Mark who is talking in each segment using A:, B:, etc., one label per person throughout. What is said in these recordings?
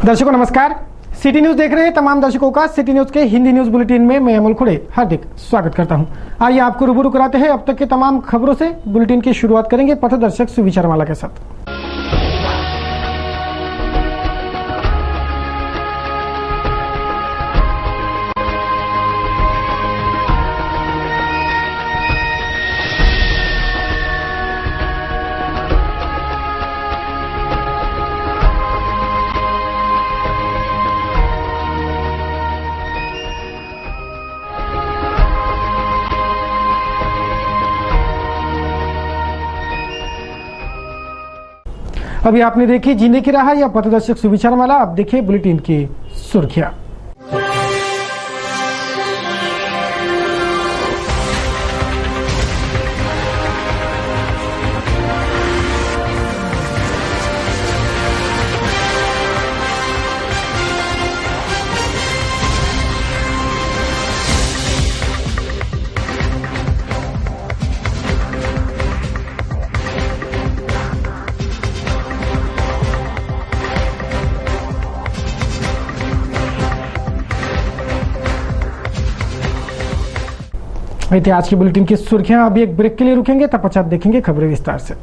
A: दर्शकों नमस्कार। City news देख रहे हैं तमाम दर्शकों का सिटी न्यूज के हिंदी न्यूज बुलेटिन में मैं अमल खुड़े हार्दिक स्वागत करता हूं। आइए आपको रूबरू कराते हैं अब तक के तमाम खबरों से। बुलेटिन की शुरुआत करेंगे पथदर्शक सुविचारमाला के साथ। अभी आपने देखी जीने की राह या पथदर्शक सुविचारमाला। अब देखिए बुलेटिन की सुर्खियां। वही आज की बुलेटिन की सुर्खियां। अभी एक ब्रेक के लिए रुकेंगे, तब पश्चात देखेंगे खबरें विस्तार से।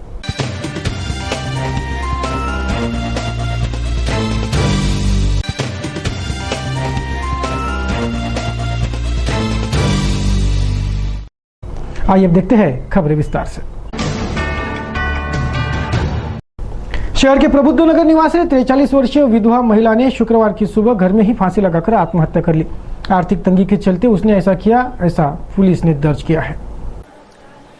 A: आइए अब देखते हैं खबरें विस्तार से। शहर के प्रबुद्ध नगर निवासी 43 वर्षीय विधवा महिला ने शुक्रवार की सुबह घर में ही फांसी लगाकर आत्महत्या कर ली। आर्थिक तंगी के चलते उसने ऐसा किया, ऐसा पुलिस ने दर्ज किया है।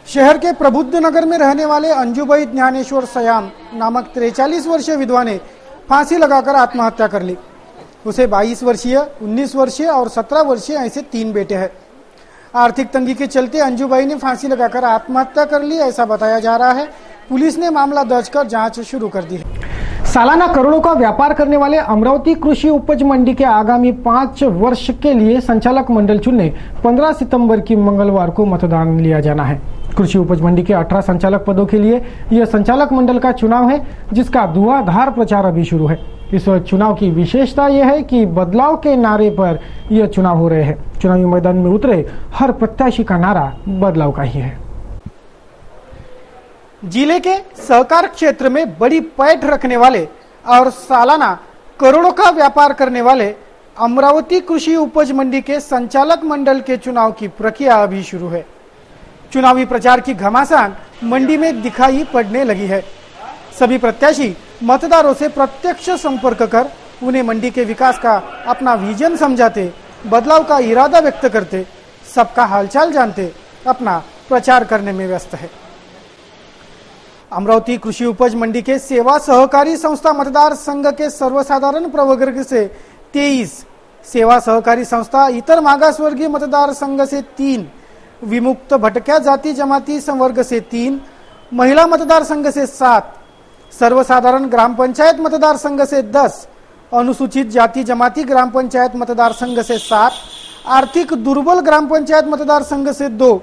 A: शहर के प्रबुद्ध नगर में रहने वाले अंजुबाई ज्ञानेश्वर सयाम नामक 43 वर्षीय विधवा ने फांसी लगाकर आत्महत्या कर ली। उसे 22 वर्षीय, 19 वर्षीय और 17 वर्षीय ऐसे 3 बेटे हैं। आर्थिक तंगी के चलते अंजुबाई ने फांसी लगाकर आत्महत्या कर ली, ऐसा बताया जा रहा है। पुलिस ने मामला दर्ज कर जांच शुरू कर दी है। सालाना करोड़ों का व्यापार करने वाले अमरावती कृषि उपज मंडी के आगामी 5 वर्ष के लिए संचालक मंडल चुनने 15 सितंबर की मंगलवार को मतदान लिया जाना है। कृषि उपज मंडी के 18 संचालक पदों के लिए यह संचालक मंडल का चुनाव है, जिसका धुआंधार प्रचार अभी शुरू है। इस चुनाव की विशेषता यह है कि बदलाव के नारे पर यह चुनाव हो रहे हैं। चुनावी मैदान में उतरे हर प्रत्याशी का नारा बदलाव का ही है। जिले के सहकार क्षेत्र में बड़ी पैठ रखने वाले और सालाना करोड़ों का व्यापार करने वाले अमरावती कृषि उपज मंडी के संचालक मंडल के चुनाव की प्रक्रिया अभी शुरू है। चुनावी प्रचार की घमासान मंडी में दिखाई पड़ने लगी है। सभी प्रत्याशी मतदारों से प्रत्यक्ष संपर्क कर उन्हें मंडी के विकास का अपना विजन समझाते, बदलाव का इरादा व्यक्त करते, सबका हालचाल जानते अपना प्रचार करने में व्यस्त है। अमरावती कृषि उपज मंडी के सेवा सहकारी संस्था मतदार संघ के सर्वसाधारण प्रवर्ग से 23, सेवा सहकारी संस्था इतर मागासवर्गीय मतदार संघ से 3, विमुक्त भटक्या जाति जमाती संवर्ग से 3, महिला मतदार संघ से 7, सर्वसाधारण ग्राम पंचायत मतदार संघ से 10, अनुसूचित जाति जमाती ग्राम पंचायत मतदार संघ से 7, आर्थिक दुर्बल ग्राम पंचायत मतदार संघ से 2,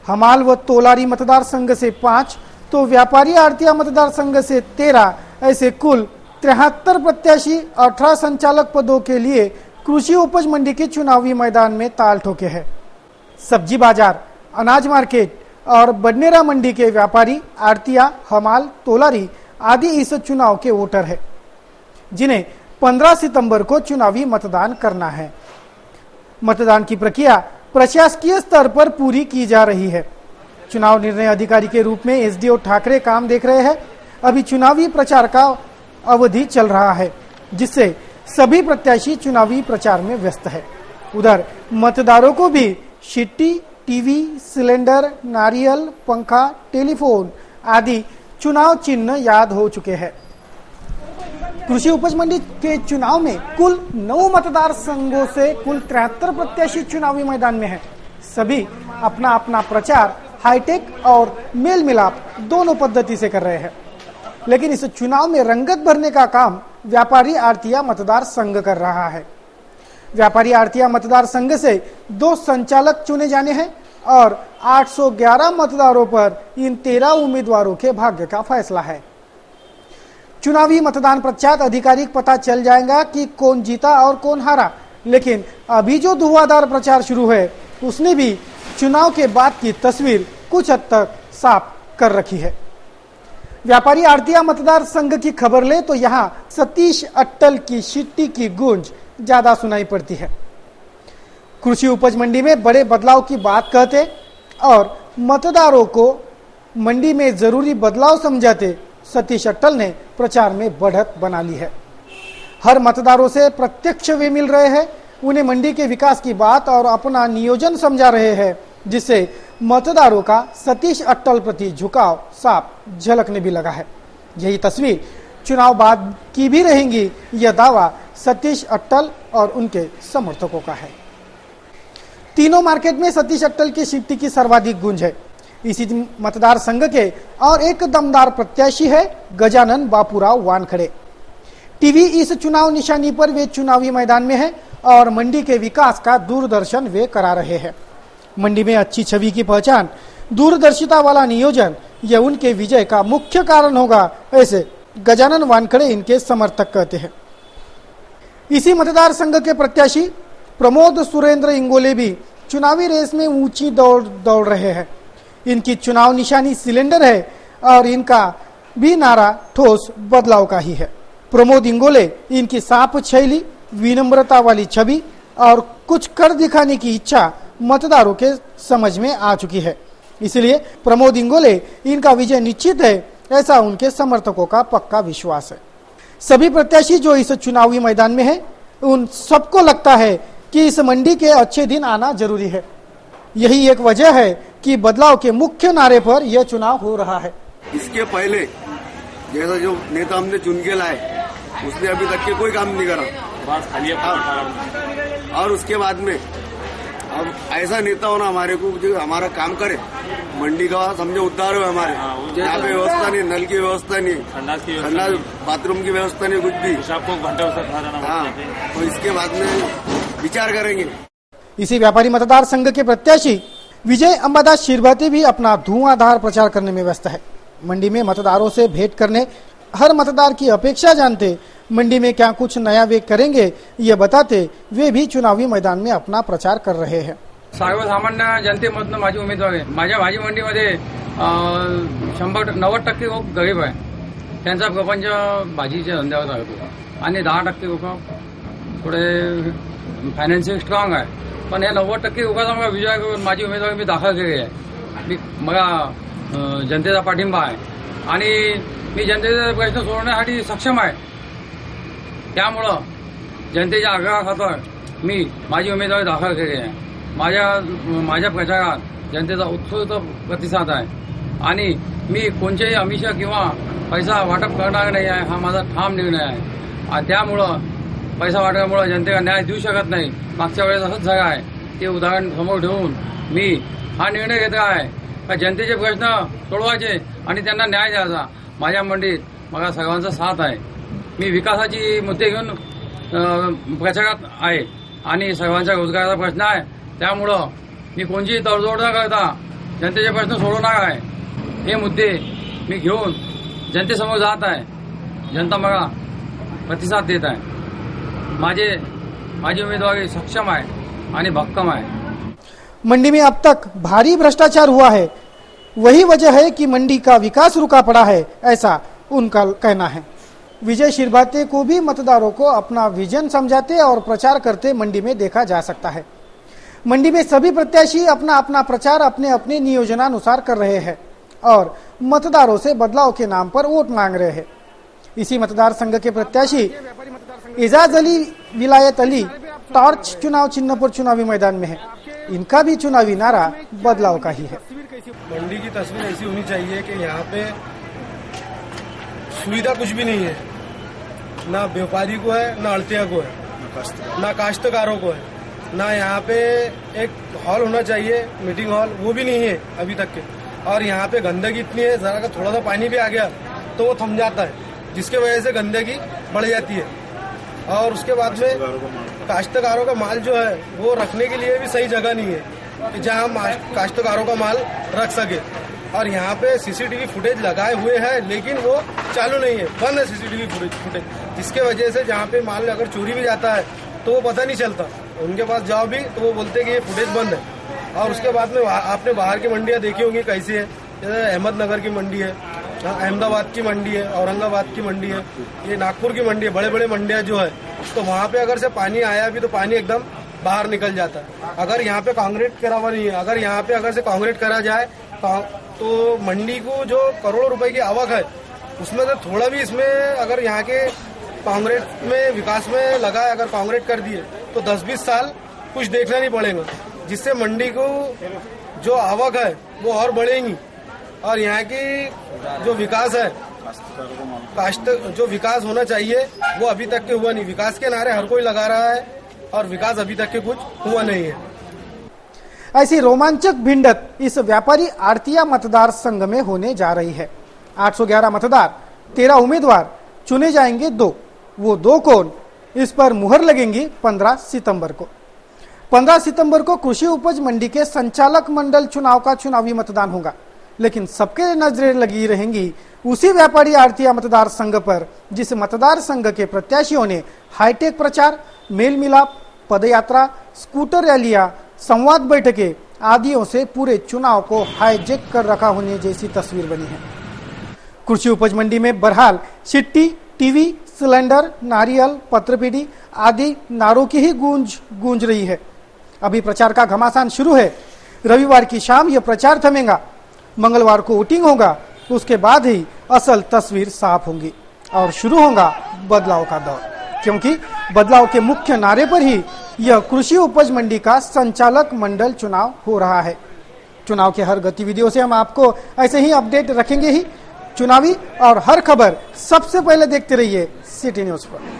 A: हमाल व तोलारी मतदार संघ से 5, तो व्यापारी आड़तिया मतदार संघ से 13, ऐसे कुल 73 प्रत्याशी 18 संचालक पदों के लिए कृषि उपज मंडी के चुनावी मैदान में ताल ठोके हैं। सब्जी बाजार, अनाज मार्केट और बडनेरा मंडी के व्यापारी आड़तिया, हमाल, तोलारी आदि इस चुनाव के वोटर हैं, जिन्हें 15 सितंबर को चुनावी मतदान करना है। मतदान की प्रक्रिया प्रशासकीय स्तर पर पूरी की जा रही है। चुनाव निर्णय अधिकारी के रूप में एसडीओ ठाकरे काम देख रहे हैं। अभी चुनावी प्रचार का अवधि चल रहा है, जिससे सभी प्रत्याशी चुनावी प्रचार में व्यस्त है। उधर मतदारों को भी शिट्टी, टीवी, सिलेंडर, नारियल, पंखा, टेलीफोन आदि चुनाव चिन्ह याद हो चुके हैं। कृषि उपज मंडी के चुनाव में कुल 9 मतदार संघों से कुल 73 प्रत्याशी चुनावी मैदान में हैं। सभी अपना अपना प्रचार हाईटेक और मेल मिलाप दोनों पद्धति से कर रहे हैं, लेकिन इस चुनाव में रंगत भरने का काम व्यापारी आड़तिया मतदार संघ कर रहा है। व्यापारी आड़तिया मतदार संघ से 2 संचालक चुने जाने हैं और 811 मतदारों पर इन 13 उम्मीदवारों के भाग्य का फैसला है। चुनावी मतदान पश्चात आधिकारिक पता चल जाएगा कि कौन जीता और कौन हारा। लेकिन अभी जो धुआंधार प्रचार शुरू है उसने भी चुनाव के बाद की तस्वीर कुछ हद तक साफ कर रखी है। व्यापारी आड़तिया मतदार संघ की खबर ले तो यहाँ सतीश अट्टल की शिट्टी की गूंज ज्यादा सुनाई पड़ती है। कृषि उपज मंडी में बड़े बदलाव की बात कहते और मतदारों को मंडी में जरूरी बदलाव समझाते सतीश अट्टल ने प्रचार में बढ़त बना ली है। हर मतदारों से प्रत्यक्ष वे मिल रहे हैं, उन्हें मंडी के विकास की बात और अपना नियोजन समझा रहे हैं, जिससे मतदारों का सतीश अट्टल प्रति झुकाव साफ झलकने भी लगा है। यही तस्वीर चुनाव बाद की भी रहेंगी, यह दावा सतीश अट्टल और उनके समर्थकों का है। तीनों मार्केट में सतीश अट्टल की शिट्टी की सर्वाधिक गूंज है। इसी मतदार संघ के और एक दमदार प्रत्याशी है गजानन बापूराव वानखड़े। टीवी इस चुनाव निशानी पर वे चुनावी मैदान में है और मंडी के विकास का दूरदर्शन वे करा रहे हैं। मंडी में अच्छी छवि की पहचान, दूरदर्शिता वाला नियोजन, यह उनके विजय का मुख्य कारण होगा, ऐसे गजानन वानखड़े इनके समर्थक कहते हैं। इसी मतदार संघ के प्रत्याशी प्रमोद सुरेंद्र इंगोले भी चुनावी रेस में ऊंची दौड़ रहे हैं। इनकी चुनाव निशानी सिलेंडर है और इनका भी नारा ठोस बदलाव का ही है। प्रमोद इंगोले इनकी साफ शैली, विनम्रता वाली छवि और कुछ कर दिखाने की इच्छा मतदारों के समझ में आ चुकी है, इसलिए प्रमोद इंगोले इनका विजय निश्चित है, ऐसा उनके समर्थकों का पक्का विश्वास है। सभी प्रत्याशी जो इस चुनावी मैदान में है, उन सबको लगता है कि इस मंडी के अच्छे दिन आना जरूरी है। यही एक वजह है कि बदलाव के मुख्य नारे पर यह चुनाव हो रहा है।
B: इसके पहले जैसा जो नेता हमने चुन के लाए उसने अभी तक के कोई काम नहीं करा, बस खाली और उसके बाद में अब ऐसा नेता होना हमारे को जो हमारा काम करे, मंडी का समझो उद्धार हो हमारे। यहाँ पे व्यवस्था नहीं, नल की व्यवस्था नहीं, संडास बाथरूम की व्यवस्था नहीं, कुछ भी। हाँ, तो इसके बाद में विचार करेंगे।
A: इसी व्यापारी मतदार संघ के प्रत्याशी विजय अंबादास शिरभाते भी अपना धुआंधार प्रचार करने में व्यस्त है। मंडी में मतदारों से भेंट करने, हर मतदार की अपेक्षा जानते, मंडी में क्या कुछ नया वे करेंगे ये बताते वे भी चुनावी मैदान में अपना प्रचार कर रहे हैं।
C: सर्वसामान्य जनतेमधनं माझी उमेदवार आहे। माझ्या भाजी मंडीमध्ये 90% लोक गरीब आहे, त्यांचा प्रपंच भाजीच्या धंद्यावर चालतो आणि 10% लोक थोडे फायनान्शियल स्ट्रॉंग आहे, पण या 90% लोकांचा मला विजय करून माझी उमेदवारी मी दाखल केली आहे। मला जनतेचा पाठिंबा आहे आणि मी जनतेचे प्रश्न सोडवण्यासाठी सक्षम आहे। त्यामुळं जनतेच्या आग्रहाखातर मी माझी उमेदवारी दाखल केली आहे। माझ्या प्रचारात जनतेचा उत्स्फूर्त प्रतिसाद आहे आणि मी कोणत्याही आमिष किंवा पैसा वाटप करणार नाही आहे, हा माझा ठाम निर्णय आहे। त्यामुळं पैसा वाटपामुळे जनतेला न्याय देऊ शकत नाही, मागच्या वेळेस असंच झालं आहे। ते उदाहरण समोर ठेवून मी हा निर्णय घेतला आहे का जनतेचे प्रश्न सोडवायचे आणि त्यांना न्याय द्यायचा। माझ्या मंडीत मला सर्वांचा साथ आहे। मी विकासाची मुद्दे घेऊन प्रचारात आहे आणि सर्वांच्या रोजगाराचा प्रश्न आहे, त्यामुळं मी कोणतीही तडजोड न करता जनतेचे प्रश्न सोडवणार आहे। हे मुद्दे मी घेऊन जनतेसमोर जात आहे। जनता मला प्रतिसाद देत आहे। माझी उम्मीदवारी सक्षम है आणि भक्कम है।
A: मंडी में अब तक भारी भ्रष्टाचार हुआ है, वही वजह है कि मंडी का विकास रुका पड़ा है, ऐसा उनका कहना है। विजय शिरभाते को भी मतदारों को अपना विजन समझाते और प्रचार करते मंडी में देखा जा सकता है। मंडी में सभी प्रत्याशी अपना अपना प्रचार अपने अपने नियोजनानुसार कर रहे हैं और मतदारों से बदलाव के नाम पर वोट मांग रहे हैं। इसी मतदार संघ के प्रत्याशी एजाज अली विलायत अली टॉर्च चुनाव चिन्ह पर चुनावी मैदान में है। इनका भी चुनावी नारा बदलाव का ही है।
D: मंडी की तस्वीर ऐसी होनी चाहिए कि यहाँ पे सुविधा कुछ भी नहीं है, ना व्यापारी को है, ना अड़तिया को है, ना काश्तकारों को है, ना यहाँ पे एक हॉल होना चाहिए, मीटिंग हॉल, वो भी नहीं है अभी तक के। और यहाँ पे गंदगी इतनी है, जरा का थोड़ा सा पानी भी आ गया तो वो थम जाता है, जिसके वजह से गंदगी बढ़ जाती है। और उसके बाद में काश्तकारों का माल जो है वो रखने के लिए भी सही जगह नहीं है कि जहाँ हम काश्तकारों का माल रख सके। और यहाँ पे सीसीटीवी फुटेज लगाए हुए हैं, लेकिन वो चालू नहीं है, बंद है सीसीटीवी फुटेज, जिसके वजह से जहाँ पे मान लो अगर चोरी भी जाता है तो वो पता नहीं चलता। उनके पास जाओ भी तो वो बोलते कि ये फुटेज बंद है। और उसके बाद में आपने बाहर की मंडियाँ देखी होंगी कैसी है, जैसे अहमदनगर की मंडी है, अहमदाबाद की मंडी है, औरंगाबाद की मंडी है, ये नागपुर की मंडी है, बड़े बड़े मंडियाँ जो है, तो वहाँ पे अगर से पानी आया भी तो पानी एकदम बाहर निकल जाता है। अगर यहाँ पे कांक्रीट करा हुआ नहीं है, अगर यहाँ पे अगर से कांक्रीट करा जाए तो मंडी को जो करोड़ों रुपए की आवक है उसमें से थोड़ा भी इसमें अगर यहाँ के कांक्रीट में विकास में लगा, अगर कांक्रीट कर दिए तो 10-20 साल कुछ देखना नहीं पड़ेगा, जिससे मंडी को जो आवक है वो और बढ़ेगी। और यहाँ की जो विकास है, काश्त जो विकास होना चाहिए वो अभी तक के हुआ नहीं। विकास के नारे हर कोई लगा रहा है और विकास अभी तक के कुछ हुआ नहीं है।
A: ऐसी रोमांचक भिड़ंत इस व्यापारी आड़तिया मतदार संघ में होने जा रही है। 811 मतदार, 13 उम्मीदवार, चुने जाएंगे 2। वो 2 कौन, इस पर मुहर लगेंगी 15 सितंबर को। 15 सितंबर को कृषि उपज मंडी के संचालक मंडल चुनाव का चुनावी मतदान होगा, लेकिन सबके नजरें लगी रहेंगी उसी व्यापारी आड़तिया मतदार संघ पर, जिस मतदार संघ के प्रत्याशियों ने हाईटेक प्रचार, मेल मिलाप, पदयात्रा, स्कूटर रैलियां, संवाद बैठकें आदियों से पूरे चुनाव को हाईजेक कर रखा होने जैसी तस्वीर बनी है। कृषि उपज मंडी में बहरहाल सिट्टी, टीवी, सिलेंडर, नारियल, पत्रपीढ़ी आदि नारों की ही गूंज रही है। अभी प्रचार का घमासान शुरू है। रविवार की शाम यह प्रचार थमेगा, मंगलवार को वोटिंग होगा, उसके बाद ही असल तस्वीर साफ होगी और शुरू होगा बदलाव का दौर, क्योंकि बदलाव के मुख्य नारे पर ही यह कृषि उपज मंडी का संचालक मंडल चुनाव हो रहा है। चुनाव के हर गतिविधियों से हम आपको ऐसे ही अपडेट रखेंगे ही। चुनावी और हर खबर सबसे पहले देखते रहिए सिटी न्यूज पर।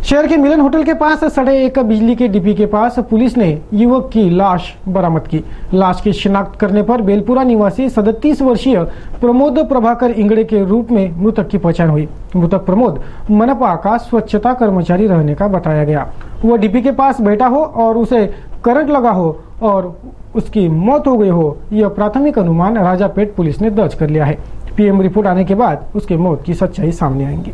A: शहर के मिलन होटल के पास सड़े एक बिजली के डिब्बी के पास पुलिस ने युवक की लाश बरामद की। लाश की शिनाख्त करने पर बेलपुरा निवासी 37 वर्षीय प्रमोद प्रभाकर इंगड़े के रूप में मृतक की पहचान हुई। मृतक प्रमोद मनपा का स्वच्छता कर्मचारी रहने का बताया गया। वह डिब्बी के पास बैठा हो और उसे करंट लगा हो और उसकी मौत हो गई हो, यह प्राथमिक अनुमान राजापेट पुलिस ने दर्ज कर लिया है। पीएम रिपोर्ट आने के बाद उसके मौत की सच्चाई सामने आएंगी।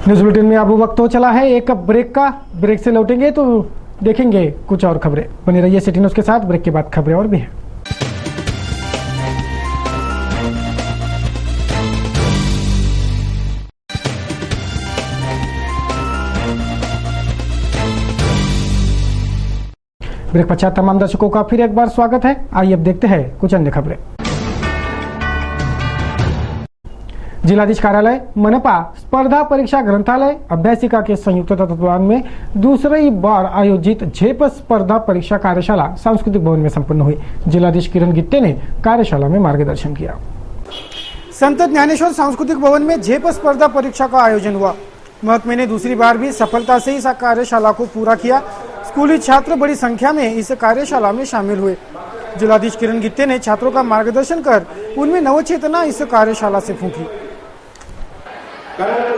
A: न्यूज बुलेटिन में अब वक्त हो चला है एक ब्रेक का। ब्रेक से लौटेंगे तो देखेंगे कुछ और खबरें। बने रहिए सिटी न्यूज के साथ। ब्रेक के बाद खबरें और भी हैं। ब्रेक पश्चात तमाम दर्शकों का फिर एक बार स्वागत है। आइए अब देखते हैं कुछ अन्य खबरें। जिलाधीश कार्यालय, मनपा स्पर्धा परीक्षा ग्रंथालय अभ्यासिका के संयुक्त तत्वावधान में दूसरी बार आयोजित झेप स्पर्धा परीक्षा कार्यशाला सांस्कृतिक भवन में संपन्न हुई। जिलाधीश किरण गिट्टे ने कार्यशाला में मार्गदर्शन किया। संत ज्ञानेश्वर सांस्कृतिक भवन में झेप स्पर्धा परीक्षा का आयोजन हुआ। महकमे ने दूसरी बार भी सफलता से इस कार्यशाला को पूरा किया। स्कूली छात्र बड़ी संख्या में इस कार्यशाला में शामिल हुए। जिलाधीश किरण गिट्टे ने छात्रों का मार्गदर्शन कर उनमें नवचेतना इस कार्यशाला से फूंकी।
E: कारण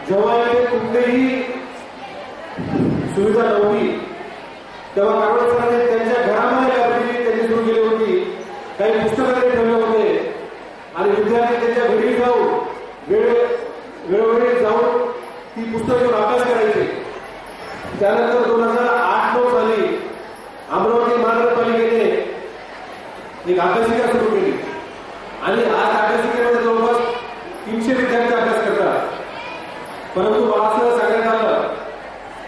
E: जेव्हा कुठलीही सुविधा नव्हती तेव्हा कारोड सरांनी त्यांच्या घरामध्ये लायब्ररी त्यांनी सुरू केली होती। काही पुस्तकालय ठेवले होते आणि विद्यार्थी त्यांच्या घरी जाऊन वेळोवेळी जाऊन ती पुस्तकं अभ्यास करायचे। त्यानंतर 2008-9 साली अमरावती महानगरपालिकेने एक अभ्यासिका सुरू केली आणि आज अभ्यासिकेमध्ये जवळपास 300 विद्यार्थी अभ्यास करतात। परंतु असं सगळ्यात आलं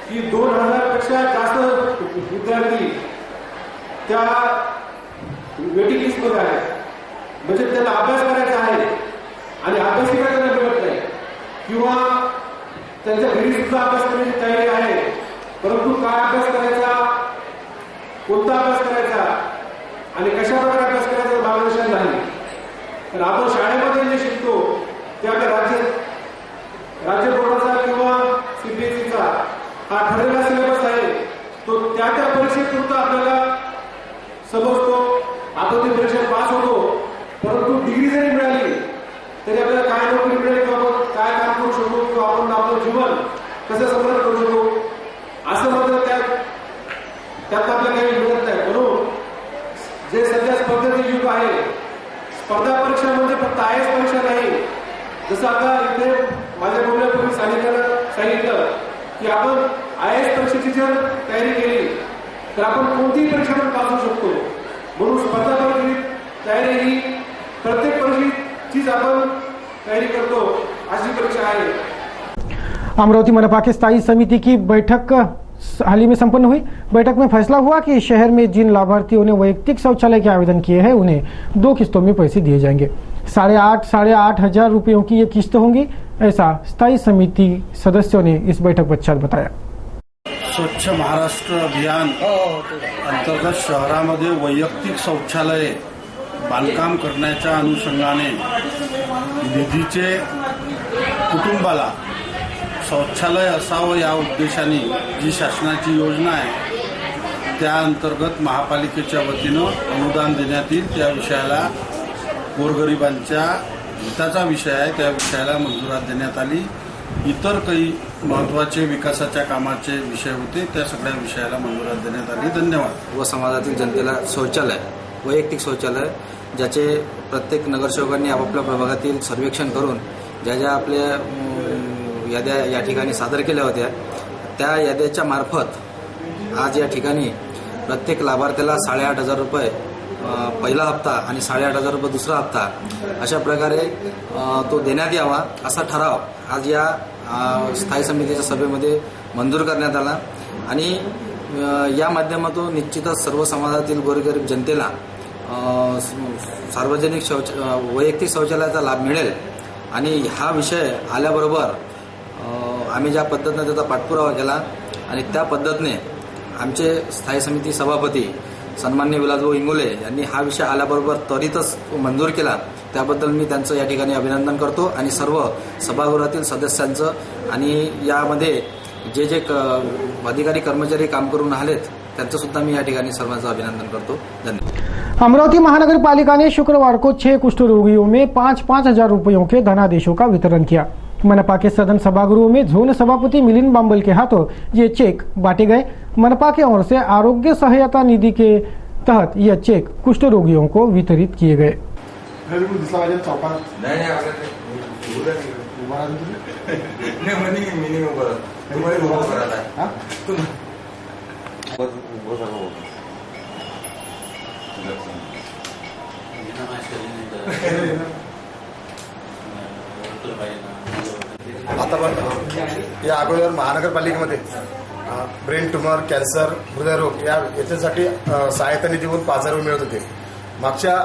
E: की 2000 पेक्षा जास्त विद्यार्थी त्या वेटिंग लिस्टमध्ये आहेत, म्हणजे त्यांना अभ्यास करायचा आहे आणि अभ्यासिका त्यांना मिळत नाही किंवा त्यांच्या घरी सुद्धा अभ्यास करण्याची तयारी आहे, परंतु काय अभ्यास करायचा, कोणता अभ्यास करायचा आणि कशा प्रकारे अभ्यास करायचा मार्गदर्शन नाही। तर आपण शाळेमध्ये जे शिकतो ते आपल्या राज्य बोर्डाचा किंवा सीबीएसईचा हा ठरलेला सिलेबस आहे, तो त्या परीक्षेपुरतं आपल्याला समजतो, आपण ती परीक्षा पास होतो, परंतु डिग्री जरी मिळाली तरी आपल्याला काय नोकरी मिळेल किंवा आपण काय काम करू शकतो किंवा आपण आपलं जीवन कसं समृद्ध करू शकतो असं मात्र त्यात आपल्याला जे सध्या स्पर्धेचे युग आहे, स्पर्धा परीक्षा म्हणजे फक्त आयएस परीक्षा नाही. जसं आता इथे माझ्या बोलण्यापूर्वी सांगितलं की आपण आयएस परीक्षेची जर तयारी केली तर आपण कोणतीही परीक्षा पण पास होऊ शकतो. म्हणून स्पर्धा परीक्षेची तयारी ही प्रत्येक परीक्षेचीच आपण तयारी करतो अशी परीक्षा आहे.
A: अमरावती मनपा के स्थायी समिति की बैठक हाल ही में संपन्न हुई. बैठक में फैसला हुआ कि शहर में जिन लाभार्थियों ने वैयक्तिक शौचालय के आवेदन किए हैं उन्हें 2 किस्तों में पैसे दिए जाएंगे. 8,500 हजार रुपयों की ये किस्त होंगी, ऐसा स्थायी समिति सदस्यों ने इस बैठक पश्चात बताया.
F: स्वच्छ महाराष्ट्र अभियान अंतर्गत शहरामध्ये वैयक्तिक शौचालय बांधकाम करण्याच्या अनुषंगाने निधीचे कुटुंबाला शौचालय असावं या उद्देशाने जी शासनाची योजना आहे त्या अंतर्गत महापालिकेच्या वतीनं अनुदान देण्यात येईल. त्या विषयाला गोरगरिबांच्या हिताचा विषय आहे, त्या विषयाला मंजुरात देण्यात आली. इतर काही महत्त्वाचे विकासाच्या कामाचे विषय होते त्या सगळ्या विषयाला मंजुरात देण्यात आली. धन्यवाद.
G: व समाजातील जनतेला शौचालय, वैयक्तिक शौचालय ज्याचे प्रत्येक नगरसेवकांनी आपापल्या प्रभागातील सर्वेक्षण करून ज्या ज्या आपल्या याद्या या ठिकाणी सादर केल्या होत्या त्या याद्याच्या मार्फत आज या ठिकाणी प्रत्येक लाभार्थ्याला 8,500 रुपये पहिला हप्ता आणि 8,500 रुपये दुसरा हप्ता अशा प्रकारे तो देण्यात यावा असा ठराव आज या स्थायी समितीच्या सभेमध्ये मंजूर करण्यात आला. आणि या माध्यमातून निश्चितच सर्व समाजातील गोरगरीब जनतेला सार्वजनिक वैयक्तिक शौचालयाचा लाभ मिळेल. आणि हा विषय आल्याबरोबर आम्ही ज्या पद्धतीने त्याचा पाठपुरावा केला आणि त्या पद्धतीने आमचे स्थायी समिती सभापती सन्माननीय विलासभाऊ इंगोले यांनी हा विषय आल्याबरोबर त्वरितच मंजूर केला. त्याबद्दल मी त्यांचं या ठिकाणी अभिनंदन करतो आणि सर्व सभागृहातील सदस्यांचं आणि यामध्ये जे जे अधिकारी कर्मचारी काम करून आलेत त्यांचं सुद्धा मी या ठिकाणी सर्वांचं अभिनंदन करतो. धन्यवाद.
A: अमरावती महानगर पालिका ने शुक्रवार को 6 कुष्ठ रोगियों में 5-5 हजार रुपयों के धनादेशों का वितरण किया. मनपा के सदन सभागृह में जोन सभापति मिलिंद बांबल के हाथों ये चेक बांटे गए. मनपा के ओर से आरोग्य सहायता निधि के तहत यह चेक कुष्ठ रोगियों को वितरित किए गए.
H: आता या अगोदर महानगरपालिकेमध्ये ब्रेन ट्युमर, कॅन्सर, हृदयरोग याच्यासाठी सहायता निधीवरून 5,000 रुपये मिळत होते. मागच्या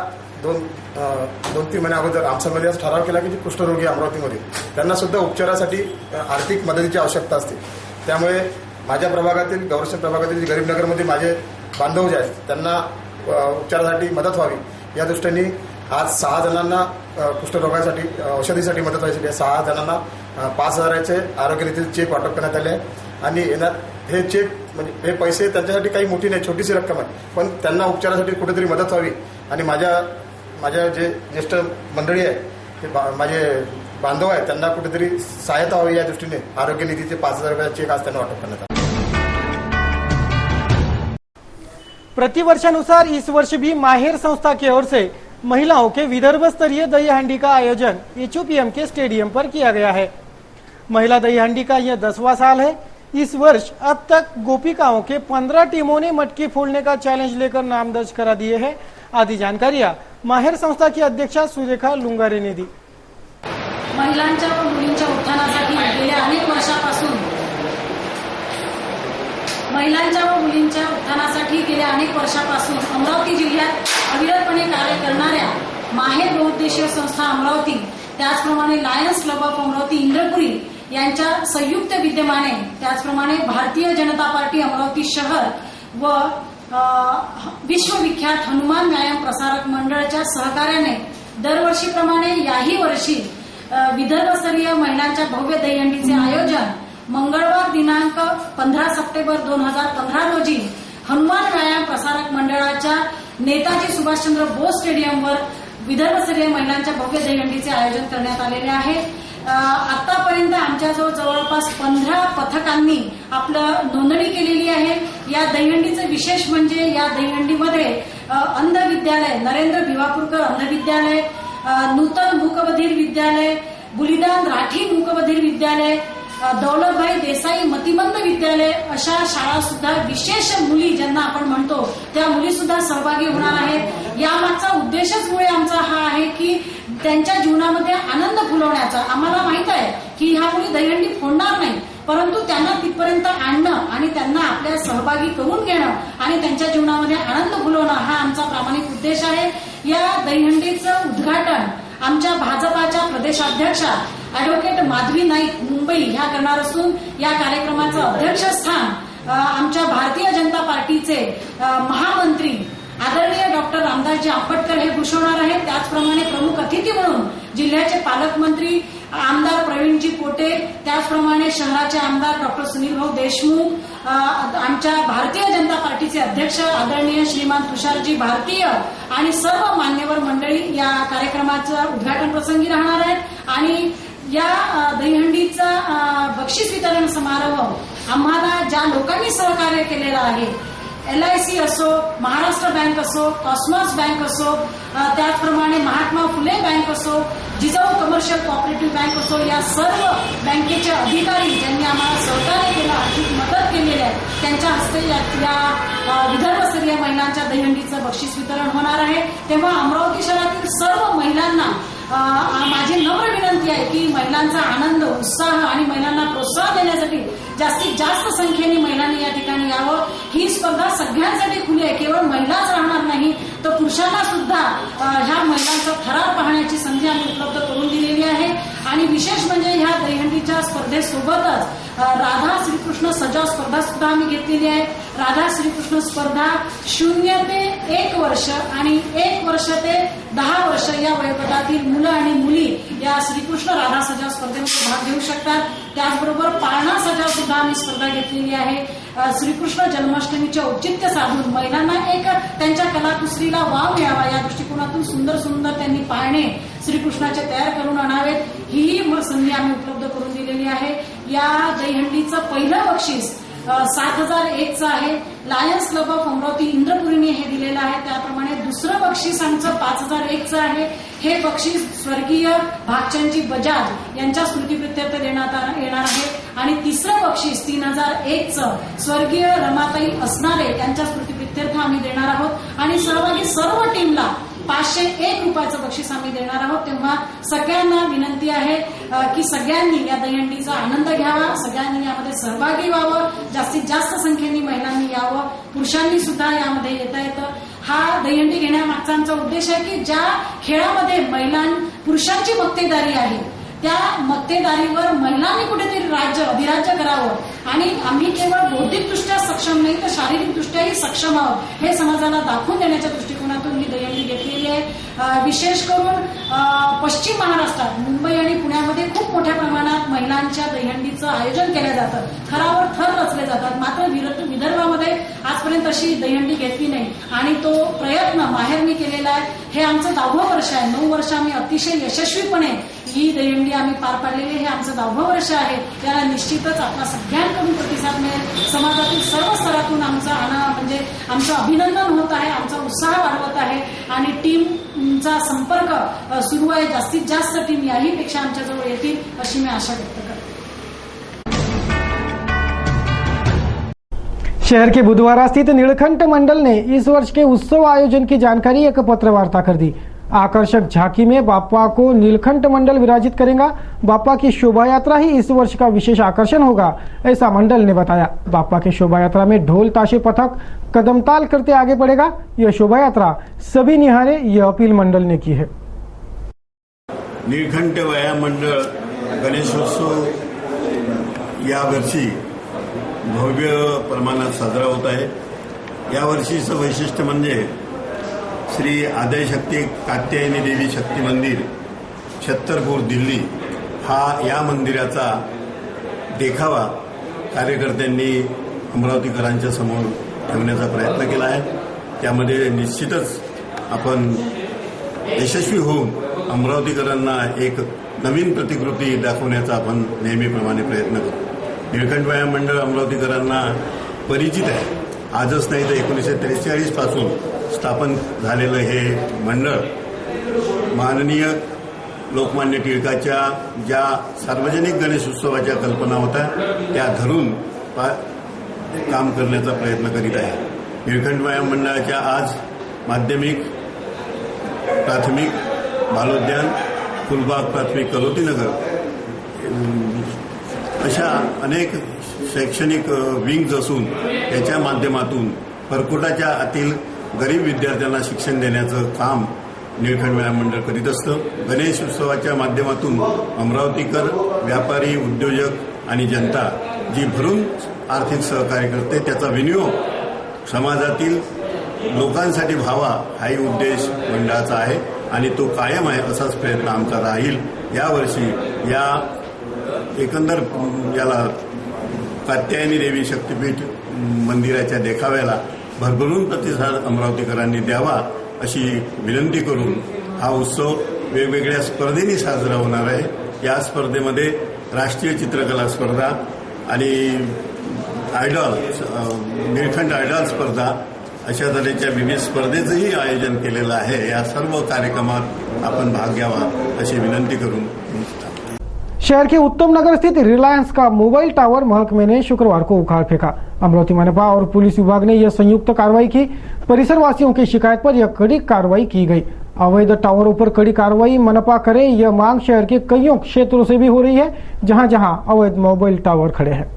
H: 2-3 महिन्या अगोदर आमच्यामध्ये आज ठराव केला की जे कुष्ठरोगी अमरावतीमध्ये त्यांना सुद्धा उपचारासाठी आर्थिक मदतीची आवश्यकता असते. त्यामुळे माझ्या प्रभागातील गौरक्षण प्रभागातील गरीबनगरमध्ये माझे बांधव जे आहेत त्यांना उपचारासाठी मदत व्हावी या दृष्टीने आज 6 जणांना कुष्ठरोगासाठी औषधीसाठी मदत व्हायची 6 जणांना 5,000चे आरोग्य निधीचे चेक वाटप करण्यात आले. आणि हे चेक म्हणजे हे पैसे त्यांच्यासाठी काही मोठी नाही, छोटीशी रक्कम आहे, पण त्यांना उपचारासाठी कुठेतरी मदत व्हावी. आणि माझ्या जे ज्येष्ठ मंडळी आहे ते माझे बांधव आहेत त्यांना कुठेतरी सहायता व्हावी या दृष्टीने आरोग्य निधीचे 5,000 रुपयाचे चेक आज त्यांना वाटप करण्यात आले.
A: प्रतिवर्षानुसार इस वर्ष भी माहिर संस्था की ओर से महिलाओं के विदर्भ स्तरीय दही हांडी का आयोजन HOPM के स्टेडियम पर किया गया है. महिला दही हांडी का यह 10वां साल है. इस वर्ष अब तक गोपिकाओं के 15 टीमों ने मटकी फोड़ने का चैलेंज लेकर नाम दर्ज करा दिए हैं. आदि जानकारियां माहिर संस्था की अध्यक्षा सुरेखा लुंगारे ने दी.
I: महिलांच्या व मुलींच्या उत्थानासाठी गेल्या अनेक वर्षापासून अमरावती जिल्ह्यात अविरतपणे कार्य करणाऱ्या माहेर बहुउद्देशीय संस्था अमरावती, त्याचप्रमाणे Lions Club of Amravati Indrapuri यांच्या संयुक्त विद्यमाने, त्याचप्रमाणे भारतीय जनता पार्टी अमरावती शहर व विश्वविख्यात हनुमान व्यायाम प्रसारक मंडळाच्या सहकार्याने दरवर्षीप्रमाणे याही वर्षी विदर्भस्तरीय महिलांच्या भव्य दहीहंडीचे आयोजन मंगळवार दिनांक 15 सप्टेंबर 2015 रोजी हनुमान व्यायाम प्रसारक मंडळाच्या नेताजी सुभाषचंद्र बोस स्टेडियमवर विदर्भस्तरीय महिलांच्या भव्य दहीहंडीचे आयोजन करण्यात आलेले आहे. आतापर्यंत आमच्याजवळ जवळपास 15 पथकांनी आपलं नोंदणी केलेली आहे. या दहीहंडीचं विशेष म्हणजे या दहीहंडीमध्ये अंधविद्या विद्यालय, नरेंद्र भिवापूरकर अंध विद्यालय, नूतन मूकबधीर विद्यालय, बुलिदान राठी मूकबधीर विद्यालय, दौलतभाई देसाई मतिमंद विद्यालय अशा शाळा सुद्धा विशेष मुली ज्यांना आपण म्हणतो त्या मुली सुद्धा सहभागी होणार आहेत. यामागचा उद्देशच मुळे आमचा हा आहे की त्यांच्या जीवनामध्ये आनंद फुलवण्याचा. आम्हाला माहित आहे की ह्या मुली दहीहंडी फोडणार नाही, परंतु त्यांना तिथपर्यंत आणणं आणि त्यांना आपल्या सहभागी करून घेणं आणि त्यांच्या जीवनामध्ये आनंद फुलवणं हा आमचा प्रामाणिक उद्देश आहे. या दहीहंडीचं उद्घाटन आमच्या भाजपाच्या प्रदेशाध्यक्षा अॅडव्होकेट माधवी नाईक मुंबई ह्या करणार असून या कार्यक्रमाचं अध्यक्षस्थान आमच्या भारतीय जनता पार्टीचे महामंत्री आदरणीय डॉक्टर रामदासजी आंबटकर हे भूषवणार आहेत. त्याचप्रमाणे प्रमुख अतिथी म्हणून जिल्ह्याचे पालकमंत्री आमदार प्रवीणजी पोटे, त्याचप्रमाणे शहराचे आमदार डॉक्टर सुनील भाऊ देशमुख, आमच्या भारतीय जनता पार्टीचे अध्यक्ष आदरणीय श्रीमान तुषारजी भारतीय आणि सर्व मान्यवर मंडळी या कार्यक्रमाचं उद्घाटन प्रसंगी राहणार आहेत. आणि या दहीहंडीचा बक्षीस वितरण समारोह आम्हाला ज्या लोकांनी सहकार्य केलेलं आहे, LIC असो, महाराष्ट्र बँक असो, कॉस्मॉस बँक असो, त्याचप्रमाणे महात्मा फुले बँक असो, जिजाऊ कमर्शियल कोऑपरेटिव्ह बँक असो, या सर्व बँकेचे अधिकारी ज्यांनी आम्हाला सहकार्य केलं, आर्थिक मदत केलेली आहे, त्यांच्या हस्ते या विदर्भस्तरीय महिलांच्या दहीहंडीचं बक्षीस वितरण होणार आहे. तेव्हा अमरावती शहरातील सर्व महिलांना माझी नम्र विनंती आहे की महिलांचा आनंद, उत्साह आणि महिलांना प्रोत्साहन देण्यासाठी जास्तीत जास्त संख्येने महिलांनी या ठिकाणी यावं. ही स्पर्धा सगळ्यांसाठी खुली आहे. केवळ महिलाच राहणार नाही तर पुरुषांना सुद्धा ह्या महिलांचा थरार पाहण्याची संधी आम्ही उपलब्ध करून दिलेली आहे. आणि विशेष म्हणजे ह्या दहीहंडीच्या स्पर्धेसोबतच राधा श्रीकृष्ण सजाव स्पर्धा सुद्धा आम्ही घेतलेली आहे. राधा श्रीकृष्ण स्पर्धा 0 ते 1 वर्ष आणि 1 वर्ष ते 10 वर्ष या वयोगटातील मुलं आणि मुली या श्रीकृष्ण राधा सजाव स्पर्धेमध्ये भाग घेऊ शकतात. त्याचबरोबर पाळणा सजाव सुद्धा आम्ही स्पर्धा घेतलेली आहे. श्रीकृष्ण जन्माष्टमीचे औचित्य साधून महिलांना एक त्यांच्या कलाकुसरीला वाव मिळावा या दृष्टिकोनातून सुंदर सुंदर त्यांनी पाळणे श्रीकृष्णाचे तयार करून आणावेत, ही संधी आम्ही उपलब्ध करून दिलेली आहे. या दहीहंडीचं पहिलं बक्षीस 7,001चं आहे. लायन्स क्लब ऑफ अमरावती इंद्रपुरीने हे दिलेलं आहे. त्याप्रमाणे दुसरं बक्षीस आमचं 5,001चं आहे. हे बक्षीस स्वर्गीय भागचंदजी बजाज यांच्या स्मृतीप्रित्यर्थ देण्यात येणार आहे. आणि तिसरं बक्षीस 3,001चं स्वर्गीय रमाताई असणारे यांच्या स्मृतीप्रित्यर्थ आम्ही देणार आहोत. आणि सहभागी सर्व टीमला 501 रुपयाचं बक्षीस आम्ही देणार आहोत. तेव्हा सगळ्यांना विनंती आहे की सगळ्यांनी या दहीहंडीचा आनंद घ्यावा, सगळ्यांनी यामध्ये सहभागी व्हावं, जास्तीत जास्त संख्येने महिलांनी यावं, पुरुषांनी सुद्धा यामध्ये येता येतं. हा दहीहंडी घेण्यामागचा आमचा उद्देश आहे की ज्या खेळामध्ये पुरुषांची मक्तेदारी आहे त्या मक्तेदारीवर महिलांनी कुठेतरी अधिराज्य करावं आणि आम्ही केवळ बौद्धिकदृष्ट्या सक्षम नाही तर शारीरिकदृष्ट्याही सक्षम आहोत हे समाजाला दाखवून देण्याच्या दृष्टिकोनातून ही दहीहंडी घेतलेली आहे. विशेष करून पश्चिम महाराष्ट्रात मुंबई आणि पुण्यामध्ये खूप मोठ्या प्रमाणात महिलांच्या दहीहंडीचं आयोजन केलं जातं, थरावर थर रचले जातात. मात्र विदर्भामध्ये आजपर्यंत अशी दहीहंडी घेतली नाही आणि तो प्रयत्न माहेर मी केलेला आहे. हे आमचं 10वं वर्ष आहे. 9 वर्ष आम्ही अतिशय यशस्वीपणे ही दहीहंडी आम्ही पार पाडलेली. हे आमचं 10वं वर्ष आहे. त्याला निश्चितच आपला सगळ्यांकडून प्रतिसाद मिळेल. समाजातील सर्व स्तरातून आमचं अभिनंदन होत आहे, आमचा उत्साह वाढवत आहे आणि टीमचा संपर्क सुरू आहे. जास्तीत जास्त टीम याही पेक्षा आमच्याजवळ येतील अशी मी आशा व्यक्त करते.
A: शहर के बुधवारा स्थित नीलकंठ मंडल ने इस वर्ष के उत्सव आयोजन की जानकारी एक पत्रवार्ता कर दी. आकर्षक झांकी में बापा को नीलकंठ मंडल विराजित करेगा. बापा की शोभा यात्रा ही इस वर्ष का विशेष आकर्षण होगा, ऐसा मंडल ने बताया. बापा की शोभा यात्रा में ढोल ताशे पथक कदमताल करते आगे बढ़ेगा. यह शोभा यात्रा सभी निहारे, यह अपील मंडल ने की है.
J: नीलकंठ वया मंडळ गणेशोत्सव यावर्षी भव्य प्रमाणात साजरा होत आहे. यावर्षीचं वैशिष्ट्य म्हणजे श्री आद्यशक्ती कात्यायनी देवी शक्ती मंदिर छत्तरपूर दिल्ली या मंदिराचा देखावा कार्यकर्त्यांनी अमरावतीकरांच्या समोर ठेवण्याचा प्रयत्न केला आहे. त्यामध्ये निश्चितच आपण यशस्वी होऊन अमरावतीकरांना एक नवीन प्रतिकृती दाखवण्याचा आपण नेहमीप्रमाणे प्रयत्न करू. नीलकंठ व्यायाम मंडळ अमरावतीकरांना परिचित आहे. आजच नाही तर 1943 पासून स्थापन झालेलं हे मंडळ माननीय लोकमान्य टिळकाच्या ज्या सार्वजनिक गणेशोत्सवाच्या कल्पना होत्या त्या धरून काम करण्याचा प्रयत्न करीत आहे. निळकंठ व्यायाम मंडळाच्या आज माध्यमिक, प्राथमिक, बालोद्यान, फुलबाग प्राथमिक, कलोतीनगर अशा अनेक शैक्षणिक विंग्ज असून त्याच्या माध्यमातून परकोटाच्या आतील गरीब विद्यार्थ्यांना शिक्षण देण्याचं काम निळकंठ व्यायाम मंडळ करीत असतं. गणेश उत्सवाच्या माध्यमातून अमरावतीकर, व्यापारी, उद्योजक आणि जनता जी भरून आर्थिक सहकार्य करते त्याचा विनियोग समाजातील लोकांसाठी व्हावा हाही उद्देश मंडळाचा आहे आणि तो कायम आहे. असाच प्रयत्न आमचा राहील. यावर्षी या एकंदर याला कात्यायनी देवी शक्तीपीठ मंदिराच्या देखाव्याला भरभरून प्रतिसाद अमरावतीकरांनी द्यावा अशी विनंती करून हा उत्सव वेगवेगळ्या स्पर्धेनी साजरा होणार आहे. या स्पर्धेमध्ये राष्ट्रीय चित्रकला स्पर्धा आणि आयडॉल, निळकंठ आयडॉल स्पर्धा अशा तऱ्हेच्या विविध स्पर्धेचंही आयोजन केलेलं आहे. या सर्व कार्यक्रमात आपण भाग घ्यावा अशी विनंती करून
A: शहर के उत्तम नगर स्थित रिलायंस का मोबाइल टावर महकमे ने शुक्रवार को उखाड़ फेंका. अमरावती मनपा और पुलिस विभाग ने यह संयुक्त कार्रवाई की. परिसर वासियों की शिकायत पर यह कड़ी कार्रवाई की गई. अवैध टावरों पर कड़ी कार्रवाई मनपा करे, यह मांग शहर के कईयों क्षेत्रों से भी हो रही है जहां जहां अवैध मोबाइल टावर खड़े हैं.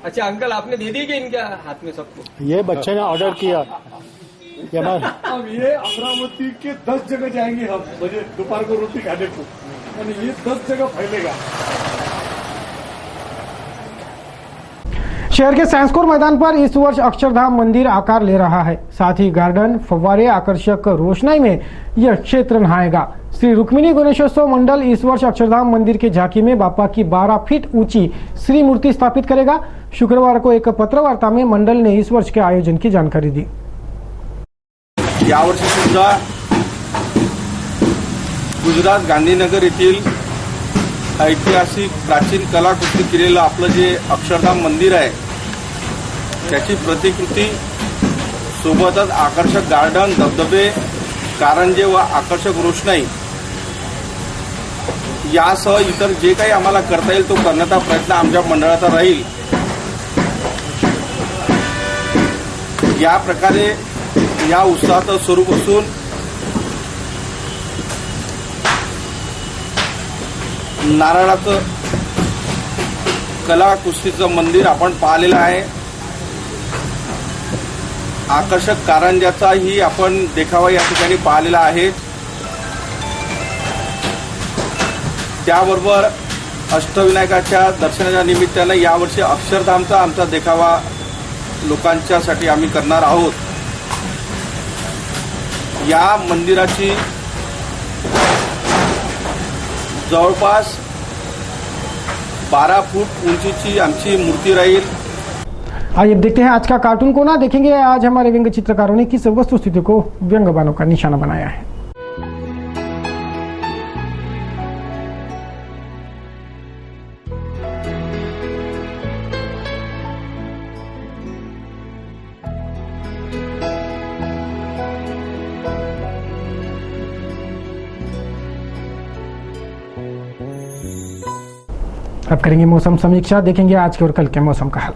K: अच्छा अंकल, आपने दे दी क्या इनके हाथ में सबको?
L: ये बच्चे ने ऑर्डर किया.
E: अब ये अमरावती के 10 जगह जाएंगे हम मुझे दोपहर को रोटी खाने को, यानी ये 10 जगह फैलेगा.
A: शहर के साइंसकोर मैदान पर इस वर्ष अक्षरधाम मंदिर आकार ले रहा है. साथ ही गार्डन, फव्वारे, आकर्षक रोशनाई में यह क्षेत्र नहाएगा. श्री रुक्मिणी गणेशोत्सव मंडल इस वर्ष अक्षरधाम मंदिर के झांकी में बापा की 12 फीट ऊंची श्री मूर्ति स्थापित करेगा. शुक्रवार को एक पत्रवार्ता में मंडल ने इस वर्ष के आयोजन की जानकारी दी.
F: यावर्षी सुद्धा गुजरात गांधीनगर येथील ऐतिहासिक प्राचीन कलाकृती केलेलं आपलं जे अक्षरधाम मंदिर आहे त्याची प्रतिकृती सोबतच आकर्षक गार्डन, धबधबे, कारंजे व आकर्षक रोषणाई यासह इतर जे काही आम्हाला करता येईल तो करण्याचा प्रयत्न आमच्या मंडळाचा राहील. या प्रकारे या उत्सवाचं स्वरूप असून नारळाचं कलाकुस्तीचं मंदिर आपण पाहिलेलं आहे. आकर्षक कारंजाचाही आपण देखावा या ठिकाणी पाहिलेला आहे. त्याबरोबर अष्टविनायकाच्या दर्शनाच्या निमित्तानं यावर्षी अक्षरधामचा आमचा देखावा लोकांच्यासाठी आम्ही करणार आहोत. या मंदिराची जवळपास 12 फूट उंचीची आमची मूर्ती राहील.
A: आइए देखते हैं आज का कार्टून कोना. देखेंगे आज हमारे व्यंग्य चित्रकारों ने किस वस्तुस्थिति को व्यंग्यबानों का निशाना बनाया है. अब करेंगे मौसम समीक्षा. देखेंगे आज के और कल के मौसम का हाल.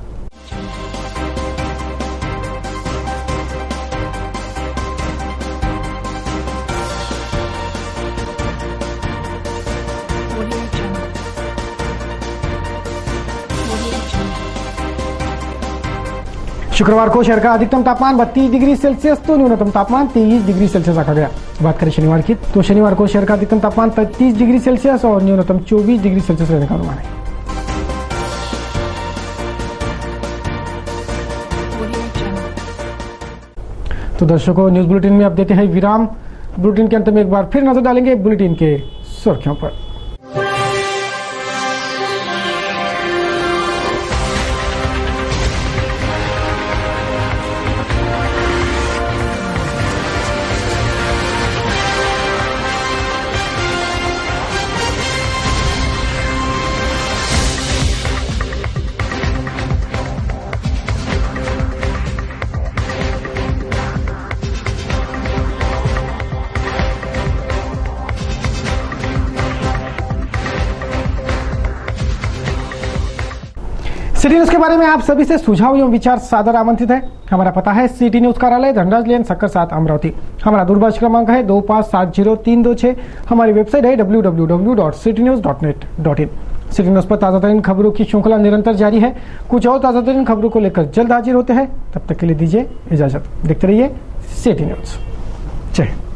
A: शुक्रवार को शहर का अधिकतम तापमान 32 डिग्री सेल्सियस तो न्यूनतम तापमान 23 डिग्री सेल्सियस रखा गया. बात करें शनिवार की तो शनिवार को शहर का अधिकतम तापमान 33 डिग्री सेल्सियस और न्यूनतम 24 डिग्री सेल्सियस रहने का अनुमान है. तो दर्शकों, न्यूज बुलेटिन में अब देते हैं विराम। बुलेटिन के अंत में एक बार फिर नजर डालेंगे बुलेटिन के सुर्खियों पर। सिटी न्यूज के बारे में आप सभी से सुझाव एवं विचार सादर आमंत्रित है। हमारा पता है सिटी न्यूज कार्यालय धनराज लेन सक्कर 7 अमरावती। हमारा दूरभाष क्रमांक है 2570-326। हमारी वेबसाइट है www.citynews.net.in। सिटी न्यूज पर ताजा तरीन खबरों की श्रृंखला निरंतर जारी है। कुछ और ताजा तरीन खबरों को लेकर जल्द हाजिर होते हैं। तब तक के लिए दीजिए इजाजत। देखते रहिए सिटी न्यूज। जय हिंद।